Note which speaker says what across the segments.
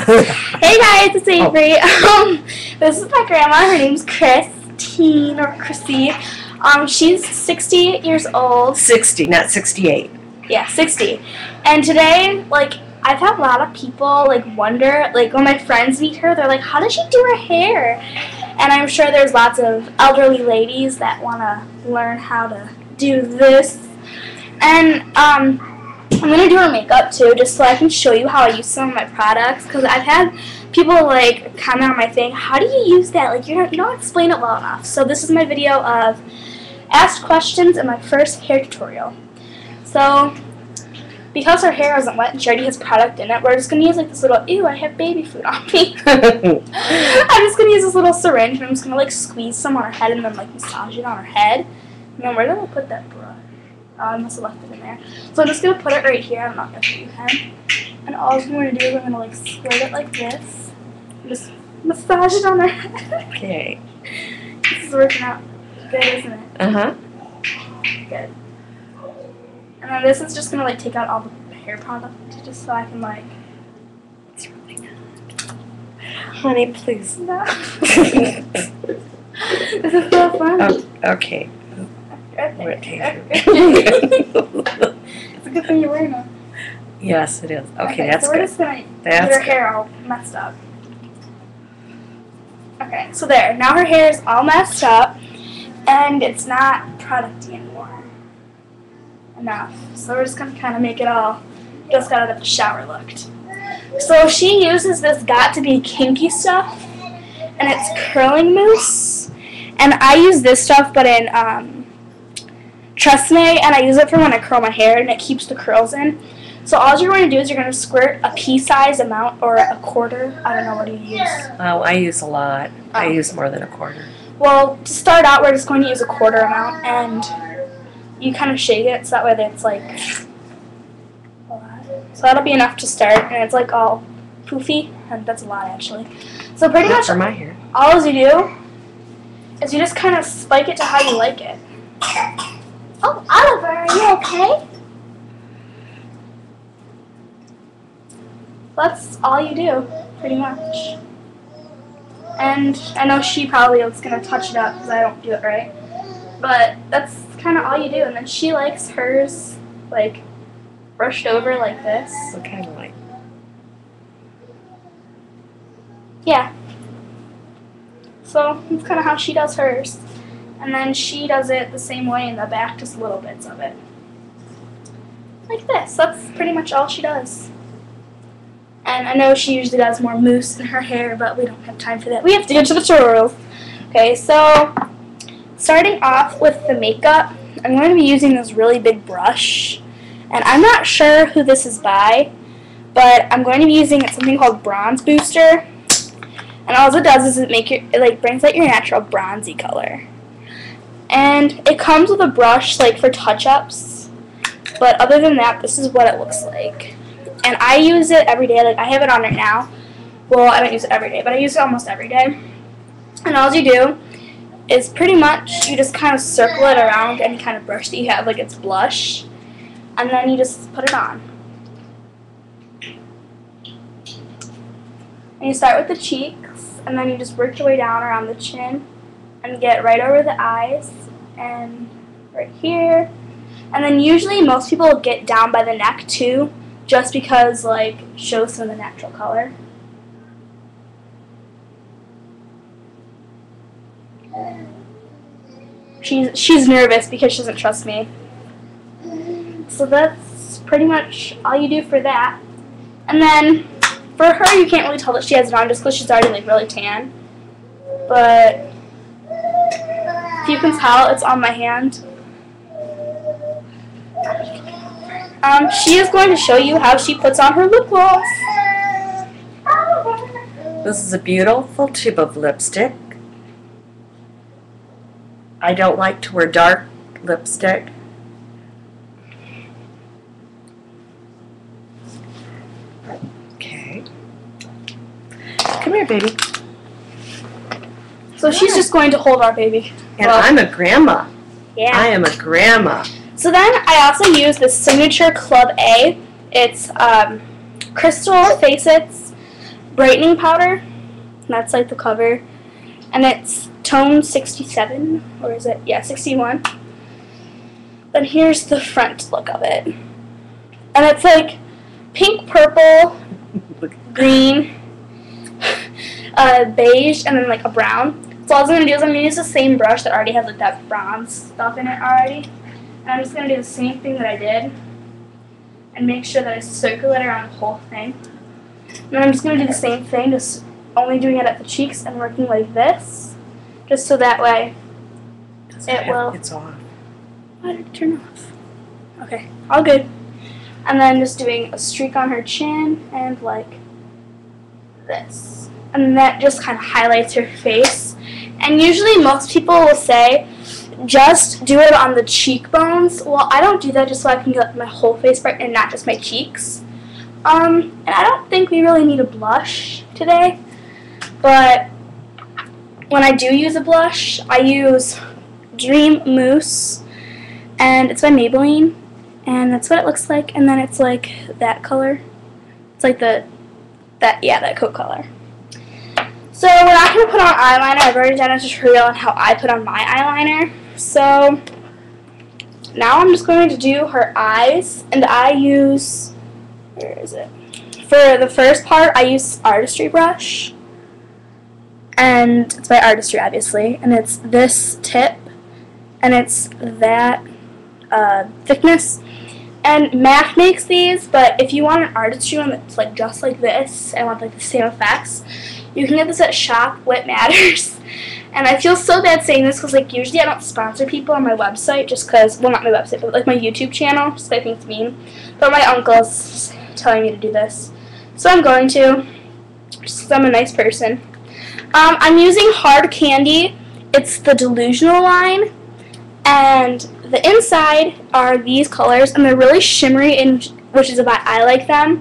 Speaker 1: Hey guys, it's Avery. This is my grandma. Her name's Christine or Chrissy. She's 60 years old.
Speaker 2: 60, not 68.
Speaker 1: Yeah, 60. And today, I've had a lot of people wonder, when my friends meet her, they're like, how does she do her hair? And I'm sure there's lots of elderly ladies that want to learn how to do this. And I'm going to do her makeup too, just so I can show you how I use some of my products, because I've had people comment on my thing, how do you use that? You don't explain it well enough. So this is my video of asked questions in my first hair tutorial. So because her hair isn't wet and she already has product in it, we're just going to use this little, ew, I have baby food on me. I'm just going to use this little syringe and I'm just going to squeeze some on her head and then massage it on her head. And then we're going to put that brush. Oh, I must have left it in there. So I'm just going to put it right here. I'm not going to show you him. And all I'm going to do is I'm going to squirt it like this. And just massage it on her head.
Speaker 2: Okay.
Speaker 1: This is working out good, isn't it?
Speaker 2: Uh-huh.
Speaker 1: Good. And then this is just going to take out all the hair product just so I can
Speaker 2: It's really good. Honey, please.
Speaker 1: No. This is so fun.
Speaker 2: Oh, okay.
Speaker 1: Okay. It's a good thing you're wearing them.
Speaker 2: Yes, it is. Okay, that's
Speaker 1: so we're
Speaker 2: good.
Speaker 1: just going to get her hair all messed up. Okay, so there. Now her hair is all messed up, and it's not producty anymore. Enough. So we're just going to kind of make it all just got out of the shower looked. So she uses this Got to Be Kinky stuff, and it's curling mousse. And I use this stuff, but in Tresemme, and I use it for when I curl my hair, and it keeps the curls in. So all you're going to do is you're going to squirt a pea-size amount, or a quarter. I don't know, what do you use?
Speaker 2: Oh, I use a lot.
Speaker 1: Oh.
Speaker 2: I use more than a quarter.
Speaker 1: Well, to start out, we're just going to use a quarter amount, and you kind of shake it so that way it's a lot. So that'll be enough to start, and it's all poofy, and that's a lot actually. So pretty much
Speaker 2: for my hair.
Speaker 1: all you do is you just kind of spike it to how you like it. Oh, Oliver, are you okay? That's all you do, pretty much. And I know she probably is going to touch it up because I don't do it right. But that's kind of all you do. And then she likes hers, brushed over like this.
Speaker 2: What kind of like?
Speaker 1: Yeah. So that's kind of how she does hers. And then she does it the same way in the back, just little bits of it. Like this. That's pretty much all she does. And I know she usually does more mousse in her hair, but we don't have time for that. We have to get to the tutorials. Okay, so starting off with the makeup, I'm going to be using this really big brush. And I'm not sure who this is by, but I'm going to be using something called Bronze Booster. And all it does is it brings out your natural bronzy color. And it comes with a brush for touch-ups, but other than that, this is what it looks like. And I use it every day. I have it on right now. Well, I don't use it every day, but I use it almost every day. And all you do is pretty much you just kind of circle it around any kind of brush that you have, it's blush, and then you just put it on. And you start with the cheeks, and then you just work your way down around the chin, and get right over the eyes, and right here. And then usually most people get down by the neck too, just because shows some of the natural color. She's nervous because she doesn't trust me. So that's pretty much all you do for that. And then for her, you can't really tell that she has it on just because she's already really tan. But if you can tell, it's on my hand. She is going to show you how she puts on her lip gloss.
Speaker 2: This is a beautiful tube of lipstick. I don't like to wear dark lipstick. Okay. Come here, baby.
Speaker 1: So she's just going to hold our baby.
Speaker 2: And I'm a grandma.
Speaker 1: Yeah.
Speaker 2: I am a grandma.
Speaker 1: So then I also use the Signature Club A. It's crystal facets brightening powder. That's like the cover. And it's tone 67, or is it? Yeah, 61. Then here's the front look of it. And it's like pink, purple, green, beige, and then like a brown. So all I'm going to do is I'm going to use the same brush that already has like that bronze stuff in it already. And I'm just going to do the same thing that I did. And make sure that I circle it around the whole thing. And then I'm just going to do the same thing, just only doing it at the cheeks and working like this. Just so that way it will...
Speaker 2: It's off.
Speaker 1: Why did it turn off? Okay, all good. And then just doing a streak on her chin and like this. And that just kind of highlights her face. And usually most people will say, just do it on the cheekbones. Well, I don't do that just so I can get my whole face bright and not just my cheeks. And I don't think we really need a blush today. But when I do use a blush, I use Dream Mousse. And it's by Maybelline. And that's what it looks like. And then it's like that color. It's like that coat color. So we're not going to put on eyeliner. I've already done a tutorial on how I put on my eyeliner. So now I'm just going to do her eyes. And I use, where is it? For the first part, I use Artistry brush. And it's by Artistry, obviously. And it's this tip. And it's that thickness. And MAC makes these, but if you want an Artistry one that's like just like this and want like the same effects, you can get this at Shop What Matters. And I feel so bad saying this because like usually I don't sponsor people on my website just because, well, not my website, but like my YouTube channel, just because I think it's mean. But my uncle's telling me to do this, so I'm going to, just because I'm a nice person. I'm using Hard Candy. It's the Delusional line. And the inside are these colors, and they're really shimmery, which is why I like them.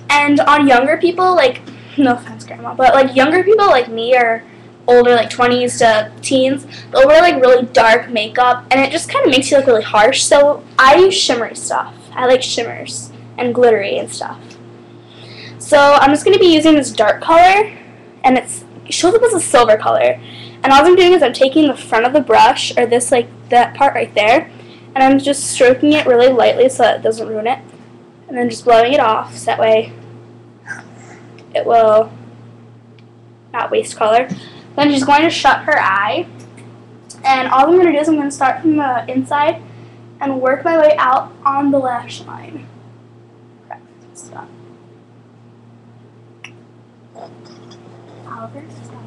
Speaker 1: And on younger people, like, no offense, Grandma, but like younger people like me or older, like 20s to teens, they'll wear like really dark makeup, and it just kind of makes you look really harsh. So I use shimmery stuff. I like shimmers and glittery and stuff. So I'm just going to be using this dark color, and it shows up as a silver color. And all I'm doing is I'm taking the front of the brush, or this, like, that part right there, and I'm just stroking it really lightly so that it doesn't ruin it. And then just blowing it off, so that way it will not waste color. Then she's going to shut her eye. And all I'm going to do is I'm going to start from the inside and work my way out on the lash line. Stop. Oliver, stop.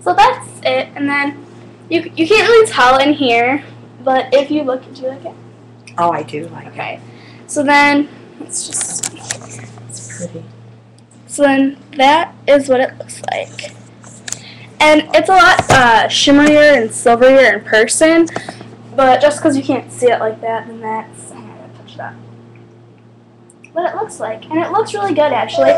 Speaker 1: So that's it, and then you can't really tell in here, but if you look, do you like it?
Speaker 2: Oh, I do like it.
Speaker 1: Okay. So then, let's just see.
Speaker 2: It's pretty.
Speaker 1: So then, that is what it looks like. And it's a lot shimmerier and silverier in person, but just because you can't see it like that, then that's, I'm going to touch it up. What it looks like. And it looks really good, actually.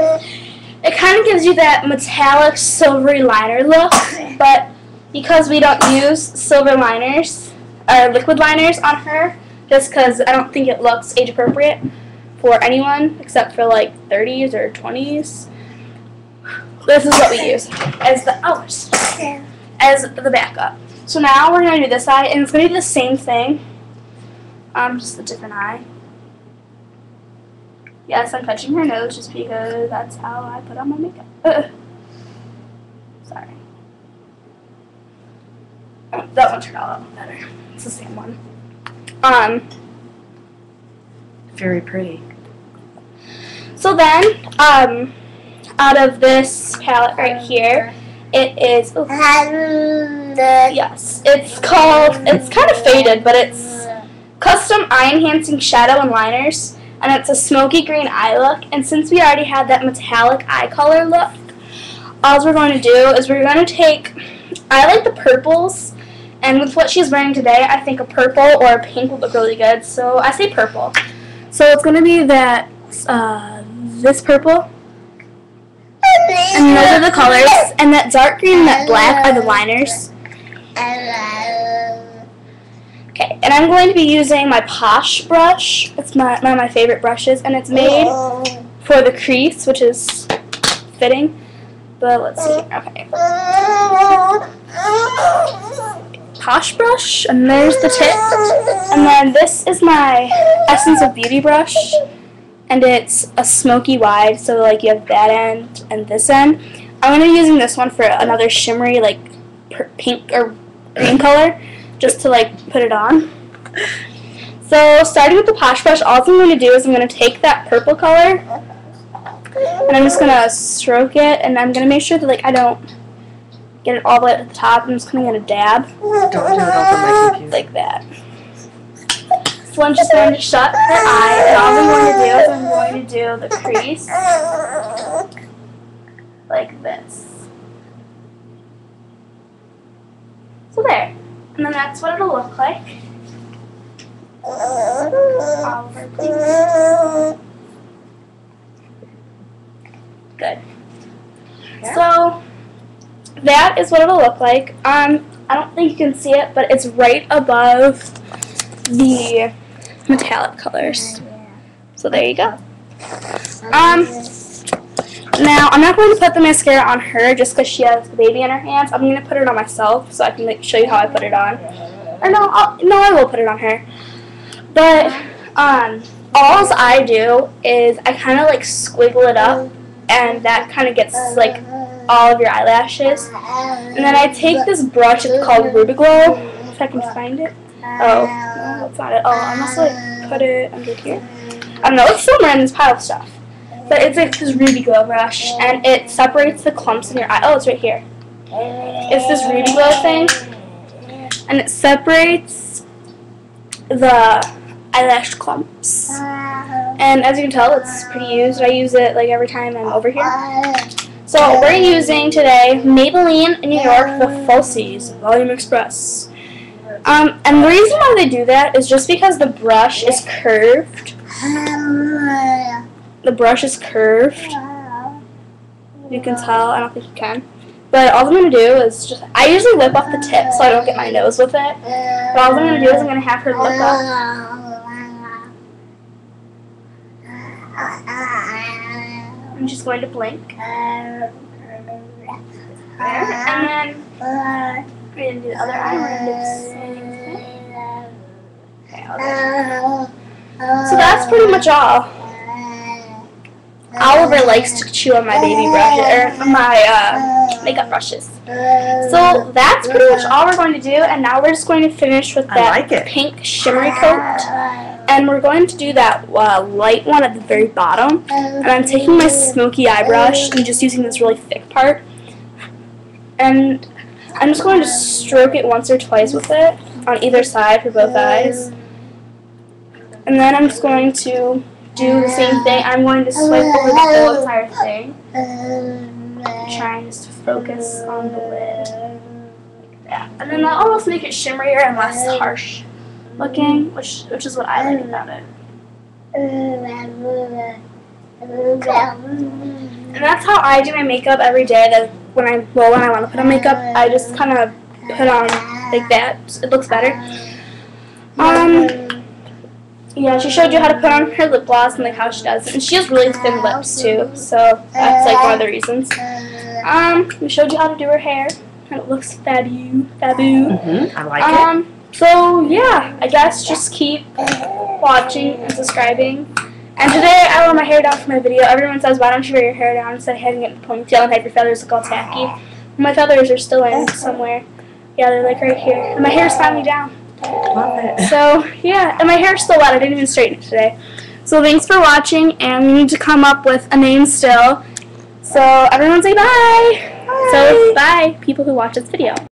Speaker 1: It kind of gives you that metallic silvery liner look, but because we don't use silver liners, or liquid liners on her, just because I don't think it looks age appropriate for anyone except for like 30s or 20s, this is what we use as the backup. So now we're going to do this eye, and it's going to be the same thing, just a different eye. Yes, I'm touching her nose just because that's how I put on my makeup. Sorry. Oh, that one turned out a lot better. It's the same one.
Speaker 2: Very pretty.
Speaker 1: So then, out of this palette right here, it is, yes, it's kind of faded, but it's Custom Eye Enhancing Shadow and Liners. And it's a smoky green eye look. And since we already had that metallic eye color look, all we're going to do is we're going to take, I like the purples. And with what she's wearing today, I think a purple or a pink would look really good. So I say purple. So it's going to be that, this purple. And those are the colors. And that dark green and that black are the liners. Okay, and I'm going to be using my Posh brush. It's one of my favorite brushes, and it's made for the crease, which is fitting. But let's see. Okay. Posh brush, and there's the tip. And then this is my Essence of Beauty brush, and it's a smoky wide, so like you have that end and this end. I'm going to be using this one for another shimmery, like pink or green color, just to like put it on. So starting with the Posh brush, all I'm going to do is I'm going to take that purple color, and I'm just going to stroke it, and I'm going to make sure that like I don't get it all the way up to the top. I'm just going to dab.
Speaker 2: Don't do it over my computer.
Speaker 1: Like that. So I'm just going to shut her eye, and all I'm going to do is I'm going to do the crease like this. So there. And then that's what it'll look like. Oliver, please. Good. Yeah. So that is what it'll look like. I don't think you can see it, but it's right above the metallic colors. So there you go. Now I'm not going to put the mascara on her just because she has the baby in her hands. I'm going to put it on myself so I can show you how I put it on. Or no, I will put it on her. But all I do is I kind of like squiggle it up, and that kind of gets like all of your eyelashes. And then I take this brush, it's called Rubiglow, if I can find it. Oh, no, that's not it. Oh, I must like put it under here. I don't know, it's somewhere in this pile of stuff. But it's like this Rubiglow brush, and it separates the clumps in your eye. Oh, it's right here. It's this Rubiglow thing, and it separates the eyelash clumps. And as you can tell, it's pretty used. I use it like every time I'm over here. So we're using today Maybelline in New York, the Falsies Volume Express. And the reason why they do that is just because the brush is curved. The brush is curved. You can tell. I don't think you can. But all I'm going to do is just, I usually lip off the tip so I don't get my nose with it. But all I'm going to do is I'm going to have her lip up. I'm just going to blink. There. And then we're going to do the other eye. We're going to do the same thing. Okay, so that's pretty much all. Oliver likes to chew on my baby brush, or my makeup brushes. So that's pretty much all we're going to do, and now we're just going to finish with that pink shimmery coat. And we're going to do that light one at the very bottom. And I'm taking my smoky eye brush and just using this really thick part. And I'm just going to stroke it once or twice with it on either side for both eyes. And then I'm just going to do the same thing. I'm going to swipe over the whole entire thing, trying just to focus on the lid, like that. And then that'll almost make it shimmerier and less harsh looking, which is what I like about it. And that's how I do my makeup every day. That when I want to put on makeup, I just kind of put on like that. It looks better. Yeah, she showed you how to put on her lip gloss and like how she does it. And she has really thin lips too, so that's like one of the reasons. We showed you how to do her hair, and it looks fabu.
Speaker 2: I like it.
Speaker 1: So yeah, I guess just keep watching and subscribing. And today I wore my hair down for my video. Everyone says, why don't you wear your hair down instead of having it in a ponytail and have your feathers look all tacky? My feathers are still in somewhere. Yeah, they're like right here. And my hair's finally down.
Speaker 2: Love it.
Speaker 1: So yeah, and my hair's still wet. I didn't even straighten it today. So thanks for watching, and we need to come up with a name still. So everyone say bye. So bye, people who watch this video.